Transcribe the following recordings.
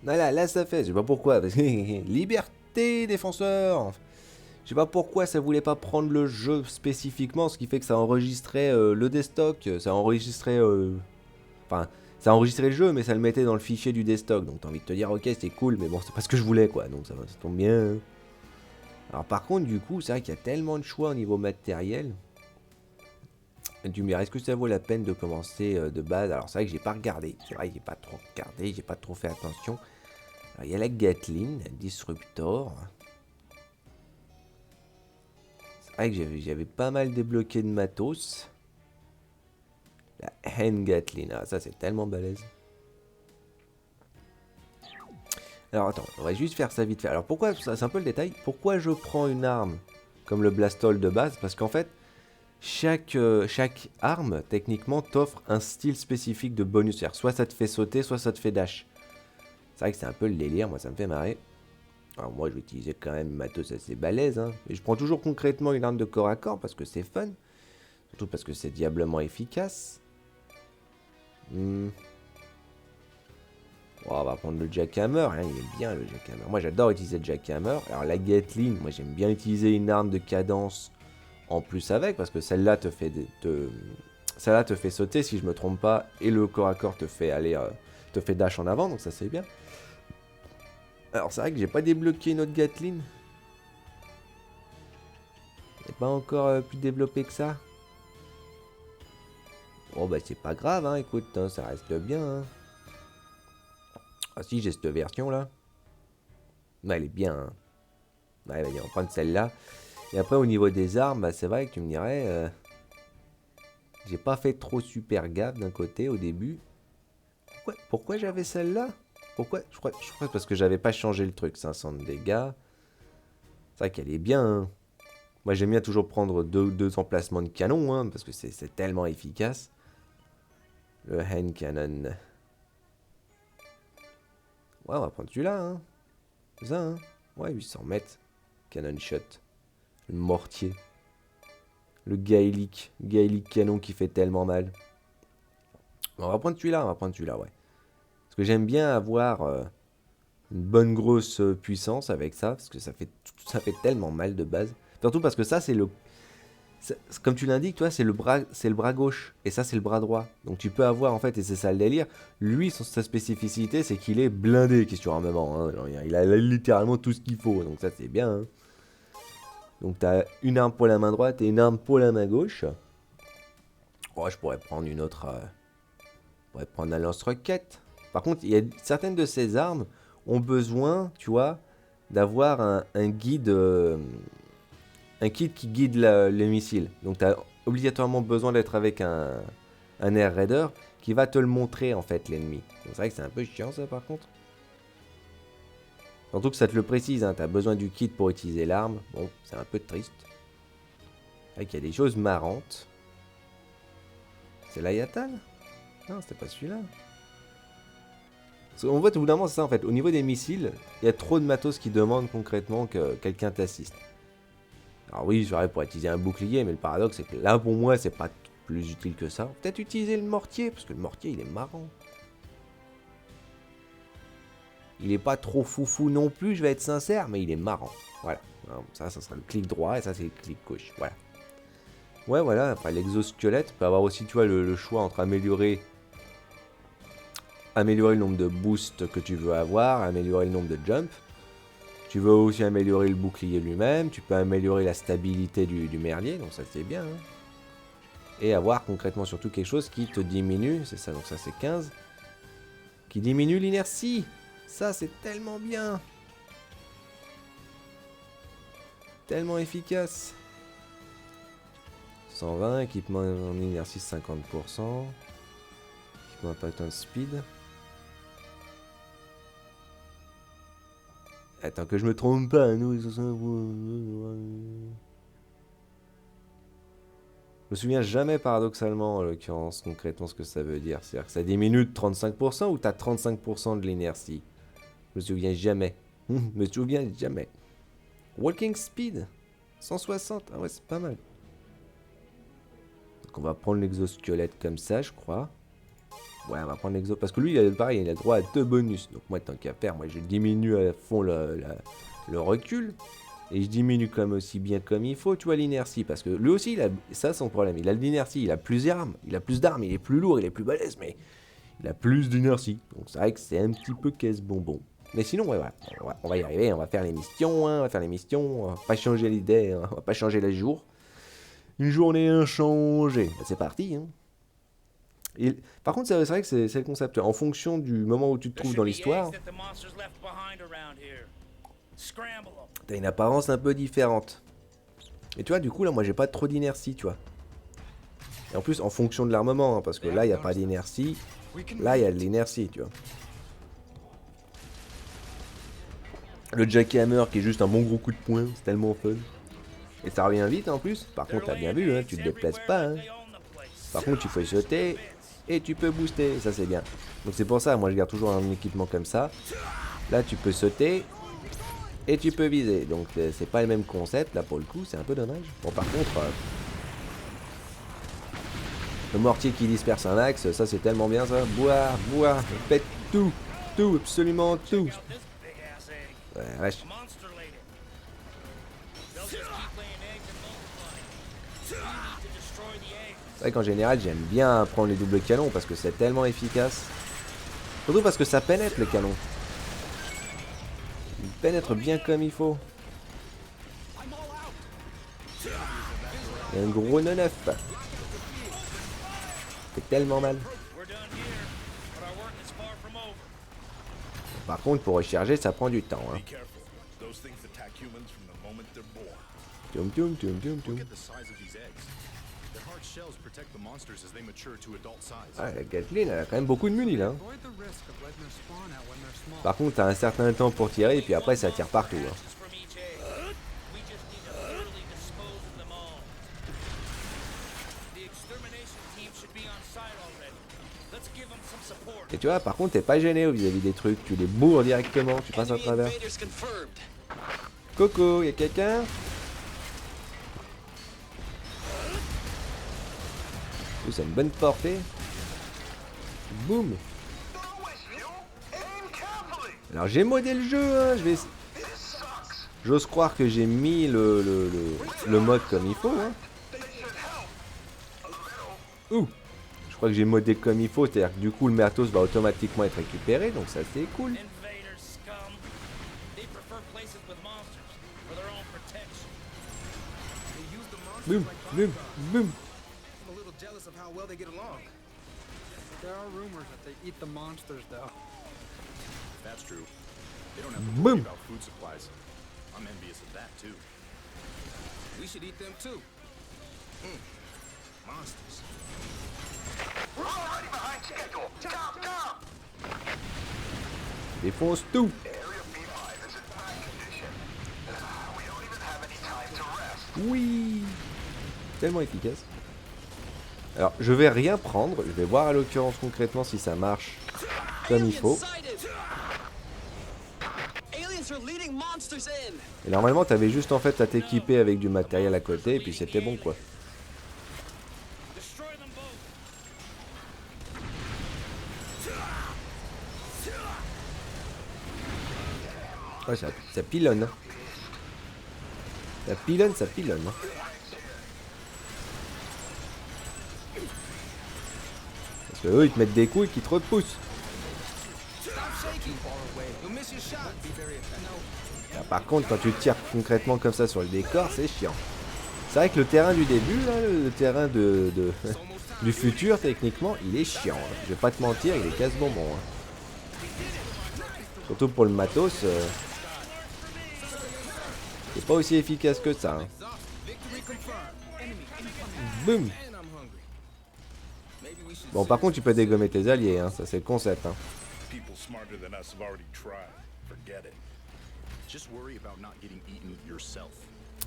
Voilà, là ça fait, je sais pas pourquoi. Parce que liberté, défenseur. Je sais pas pourquoi ça voulait pas prendre le jeu spécifiquement, ce qui fait que ça enregistrait le destock, ça enregistrait... Enfin, ça enregistrait le jeu, mais ça le mettait dans le fichier du destock. Donc t'as envie de te dire, ok, c'est cool, mais bon, c'est pas ce que je voulais, quoi. Donc ça tombe bien, hein. Alors par contre, du coup, c'est vrai qu'il y a tellement de choix au niveau matériel. Tu me diras, est-ce que ça vaut la peine de commencer de base? Alors c'est vrai que j'ai pas regardé, c'est vrai que j'ai pas trop regardé, j'ai pas trop fait attention. Alors, il y a la Gatling, la Disruptor. C'est vrai que j'avais pas mal débloqué de matos. La Hand Gatling, ah, ça c'est tellement balèze. Alors attends, on va juste faire ça vite fait. Alors pourquoi, c'est un peu le détail, pourquoi je prends une arme comme le Blastol de base? Parce qu'en fait, chaque arme, techniquement, t'offre un style spécifique de bonus. C'est-à-dire, soit ça te fait sauter, soit ça te fait dash. C'est vrai que c'est un peu le délire, moi ça me fait marrer. Alors moi je vais utiliser quand même matos assez balèze, hein. Mais je prends toujours concrètement une arme de corps à corps parce que c'est fun. Surtout parce que c'est diablement efficace. Hmm. Oh, on va prendre le jackhammer, hein, il est bien le jackhammer. Moi j'adore utiliser le jackhammer. Alors la Gatling, moi j'aime bien utiliser une arme de cadence en plus avec, parce que celle-là celle-là te fait sauter si je me trompe pas, et le corps à corps te fait aller, te fait dash en avant, donc ça c'est bien. Alors c'est vrai que j'ai pas débloqué une autre Gatling. Elle est pas encore plus développée que ça. Bon bah c'est pas grave, hein, écoute, hein, ça reste bien, hein. Ah si, j'ai cette version là. Ouais, elle est bien, hein. Ouais, vas-y, on va prendre celle-là. Et après au niveau des armes, bah, c'est vrai que tu me dirais, j'ai pas fait trop super gaffe d'un côté au début. Pourquoi j'avais celle-là? Pourquoi je crois parce que j'avais pas changé le truc. 500 de dégâts. C'est vrai qu'elle est bien, hein. Moi j'aime bien toujours prendre deux emplacements de canon, hein, parce que c'est tellement efficace. Le hand cannon. Ouais, on va prendre celui-là, hein. C'est ça, hein. Ouais, 800 mètres. Cannon shot. Le mortier. Le Gaélique canon qui fait tellement mal. On va prendre celui-là, on va prendre celui-là, ouais. Parce que j'aime bien avoir une bonne grosse puissance avec ça, parce que ça fait tellement mal de base. Surtout parce que ça, comme tu l'indiques, toi, c'est le bras gauche, et ça, c'est le bras droit. Donc tu peux avoir, en fait, et c'est ça le délire, lui, sa spécificité, c'est qu'il est blindé, question armement, hein. Genre, il a littéralement tout ce qu'il faut, donc ça, c'est bien, hein. Donc t'as une arme pour la main droite et une arme pour la main gauche. Oh, je pourrais prendre une autre, je pourrais prendre un lance-roquette. Par contre, il y a certaines de ces armes ont besoin, tu vois, d'avoir un guide, un kit qui guide le missile. Donc tu as obligatoirement besoin d'être avec un air raider qui va te le montrer en fait l'ennemi. C'est vrai que c'est un peu chiant ça par contre. Surtout que ça te le précise, hein, tu as besoin du kit pour utiliser l'arme. Bon, c'est un peu triste. C'est vrai qu'il y a des choses marrantes. C'est l'Ayatan? Non, c'était pas celui-là. On voit au bout d'un moment, c'est ça en fait. Au niveau des missiles, il y a trop de matos qui demandent concrètement que quelqu'un t'assiste. Alors oui, j'aurais pour utiliser un bouclier, mais le paradoxe c'est que là pour moi c'est pas plus utile que ça. Peut-être utiliser le mortier, parce que le mortier il est marrant. Il est pas trop foufou non plus, je vais être sincère, mais il est marrant. Voilà. Ça sera le clic droit et ça c'est le clic gauche. Voilà. Ouais, voilà. Après l'exosquelette, peut avoir aussi, tu vois, le choix entre améliorer le nombre de boosts que tu veux avoir, améliorer le nombre de jumps. Tu veux aussi améliorer le bouclier lui-même, tu peux améliorer la stabilité du merlier, donc ça c'est bien, hein. Et avoir concrètement surtout quelque chose qui te diminue, c'est ça, donc ça c'est 15, qui diminue l'inertie. Ça c'est tellement bien, tellement efficace. 120, équipement en inertie 50%, équipement impact on speed. Attends que je me trompe pas, nous. Je me souviens jamais paradoxalement en l'occurrence concrètement ce que ça veut dire. C'est-à-dire que ça diminue de 35% ou t'as 35% de l'inertie. Je me souviens jamais. Je me souviens jamais. Walking speed 160. Ah ouais, c'est pas mal. Donc on va prendre l'exosquelette comme ça, je crois. Ouais, on va prendre l'exo. Parce que lui, pareil, il a droit à 2 bonus. Donc moi, tant qu'à faire, moi je diminue à fond le recul. Et je diminue comme aussi bien comme il faut, tu vois, l'inertie. Parce que lui aussi, il a ça son problème. Il a de l'inertie, il a plus d'armes. Il a plus d'armes, il est plus lourd, il est plus balèze, mais il a plus d'inertie. Donc c'est vrai que c'est un petit peu casse-bonbon. Mais sinon, ouais, on va y arriver, on va faire les missions, hein, on va faire les missions. On va pas changer l'idée, hein, on va pas changer les jours. Une journée inchangée. Bah, c'est parti, hein. Et, par contre, c'est vrai que c'est le concept. En fonction du moment où tu te trouves dans l'histoire, t'as une apparence un peu différente. Et tu vois, du coup, là, moi, j'ai pas trop d'inertie, tu vois. Et en plus, en fonction de l'armement, hein, parce que là, il n'y a pas d'inertie. Là, il y a de l'inertie, tu vois. Le jackhammer qui est juste un bon gros coup de poing, c'est tellement fun. Et ça revient vite en plus. Par contre, t'as bien vu, hein, tu te déplaces pas. Hein. Par contre, tu peux sauter et tu peux booster. Ça, c'est bien. Donc, c'est pour ça, moi, je garde toujours un équipement comme ça. Là, tu peux sauter et tu peux viser. Donc, c'est pas le même concept. Là, pour le coup, c'est un peu dommage. Bon, par contre, le mortier qui disperse un axe, ça, c'est tellement bien, ça. Boire, pète tout, absolument tout. Ouais, wesh. C'est vrai qu'en général, j'aime bien prendre les doubles canons parce que c'est tellement efficace. Surtout parce que ça pénètre le canon. Il pénètre bien comme il faut. Il y a un gros 9. C'est tellement mal. Par contre, pour recharger, ça prend du temps. Hein. Ah, la Gatling, elle a quand même beaucoup de munis là. Hein. Par contre, t'as un certain temps pour tirer et puis après, ça tire partout. Hein. Et tu vois, par contre, t'es pas gêné vis-à-vis des trucs. Tu les bourres directement, tu passes à travers. Coco, y'a quelqu'un? C'est une bonne portée. Boum. Alors j'ai modé le jeu, hein. J'ose croire que j'ai mis le mode comme il faut. Hein. Ouh. Je crois que j'ai modé comme il faut, c'est-à-dire que du coup le matos va automatiquement être récupéré, donc ça c'est cool. Boum, boum, boum. Boum. Défonce tout. Oui. Tellement efficace. Alors, je vais rien prendre. Je vais voir à l'occurrence concrètement si ça marche comme il faut. Et normalement, t'avais juste en fait à t'équiper avec du matériel à côté et puis c'était bon quoi. Ouais, ça pilonne. Ça pilonne, ça pilonne. Parce que eux, ils te mettent des coups et qu'ils te repoussent. Là, par contre, quand tu tires concrètement comme ça sur le décor, c'est chiant. C'est vrai que le terrain du début, là, le terrain du futur, techniquement, il est chiant. Hein. Je vais pas te mentir, il est casse-bonbon. Hein. Surtout pour le matos. C'est pas aussi efficace que ça. Hein. Boum. Bon, par contre, tu peux dégommer tes alliés, hein. Ça c'est le concept. Hein.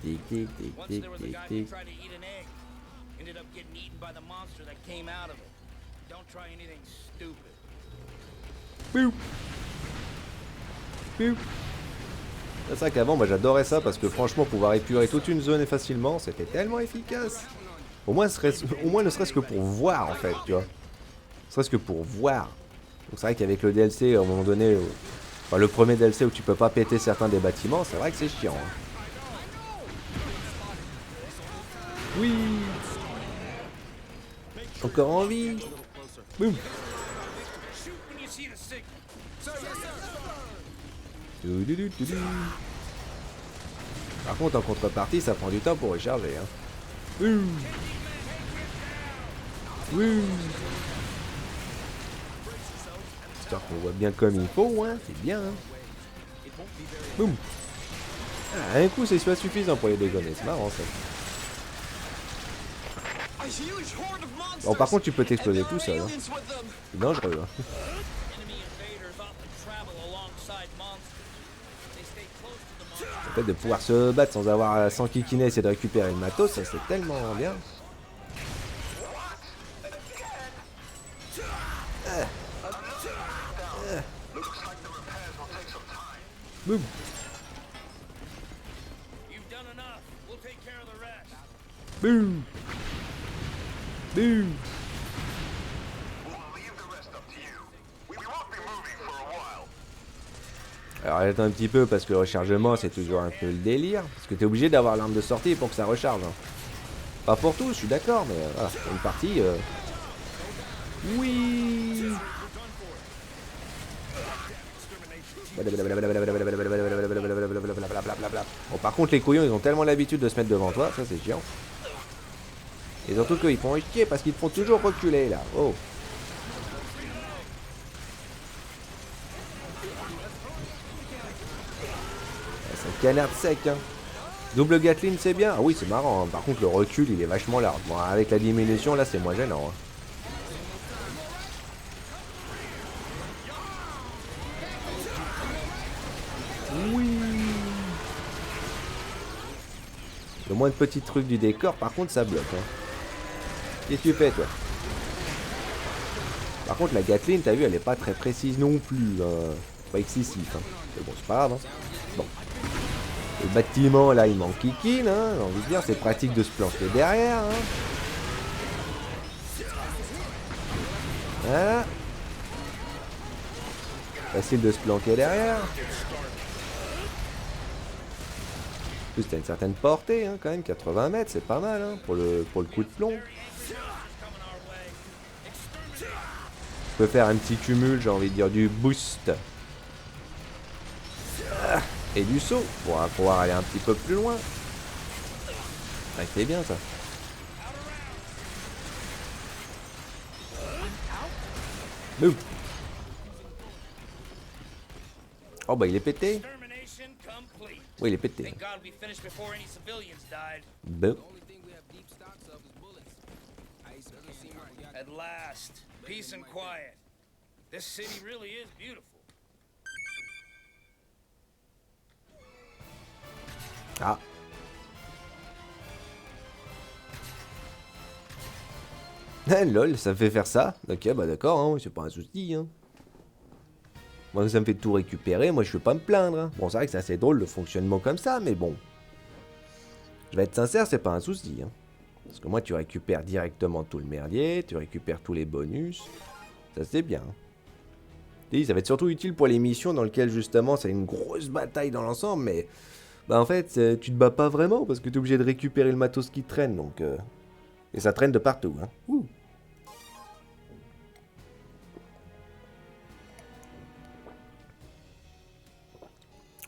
Tic, tic, tic, tic, tic, tic. Boum. Boum. C'est vrai qu'avant, moi j'adorais ça parce que franchement, pouvoir épurer toute une zone et facilement, c'était tellement efficace. Au moins ne serait-ce que pour voir en fait, tu vois. Serait-ce que pour voir. Donc c'est vrai qu'avec le DLC, à un moment donné, enfin, le premier DLC où tu peux pas péter certains des bâtiments, c'est vrai que c'est chiant. Hein. Oui. Encore en vie. Boum. Par contre, en contrepartie, ça prend du temps pour recharger. Hein. Oui. J'espère qu'on voit bien comme il faut, hein. C'est bien. Hein. Boum. Ah, un coup, c'est soit suffisant pour les dégonner. C'est marrant, ça. Bon, par contre, tu peux t'exploser tout seul. Hein. C'est dangereux. Hein. Le fait de pouvoir se battre sans avoir sans kikiner et de récupérer le matos, ça c'est tellement bien. Boum. Boum. Boum. Alors arrête un petit peu parce que le rechargement c'est toujours un peu le délire. Parce que t'es obligé d'avoir l'arme de sortie pour que ça recharge. Hein. Pas pour tous, je suis d'accord, mais voilà, pour une partie... Oui. Bon, par contre les couillons ils ont tellement l'habitude de se mettre devant toi, ça c'est chiant. Et surtout qu'ils font chier parce qu'ils te font toujours reculer là. Oh. C'est un canard sec hein. Double Gatling c'est bien. Ah oui c'est marrant hein. Par contre le recul il est vachement large. Bon avec la diminution là c'est moins gênant hein. Oui. Le moins de petits trucs du décor par contre ça bloque hein. Qu'est-ce que tu fais toi? Par contre la Gatling t'as vu elle est pas très précise non plus hein. Pas excessif hein. Mais bon c'est pas grave hein. Bon. Le bâtiment là il manque kikine hein. J'ai envie de dire c'est pratique de se planter derrière hein. Voilà. Facile de se planquer derrière. En plus t'as une certaine portée hein, quand même, 80 mètres c'est pas mal hein, pour le coup de plomb. Tu peux faire un petit cumul, j'ai envie de dire du boost. Et du saut pour pouvoir aller un petit peu plus loin. Ah, c'est bien ça. Boum. Oh bah il est pété. Oui il est pété. Boum. At last, peace and quiet. This city really is beautiful. Ah. Lol, ça me fait faire ça. Ok, bah d'accord, hein, c'est pas un souci. Hein. Moi, ça me fait tout récupérer, moi je vais pas me plaindre. Hein. Bon, c'est vrai que c'est assez drôle le fonctionnement comme ça, mais bon. Je vais être sincère, c'est pas un souci. Hein. Parce que moi, tu récupères directement tout le merdier, tu récupères tous les bonus. Ça, c'est bien. Et ça va être surtout utile pour les missions dans lesquelles, justement, c'est une grosse bataille dans l'ensemble, mais... Bah, en fait, tu te bats pas vraiment, parce que t'es obligé de récupérer le matos qui traîne, donc... Et ça traîne de partout, hein. Ouh.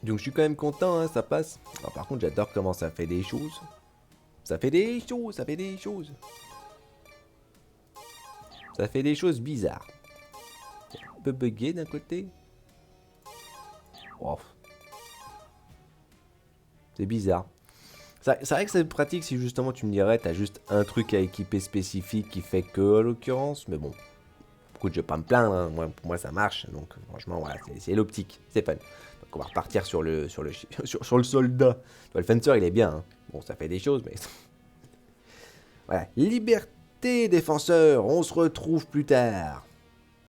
Donc, je suis quand même content, hein, ça passe. Alors, par contre, j'adore comment ça fait des choses. Ça fait des choses, ça fait des choses. Ça fait des choses bizarres. Un peu bugué d'un côté. Oh. C'est bizarre. C'est vrai que c'est pratique si justement tu me dirais t'as juste un truc à équiper spécifique qui fait que à l'occurrence. Mais bon, écoute, je vais pas me plaindre. Hein. Pour moi ça marche. Donc franchement voilà, c'est l'optique. C'est fun. Donc on va repartir sur le soldat. Le fencer il est bien. Hein. Bon ça fait des choses mais... Voilà. Liberté défenseur, on se retrouve plus tard.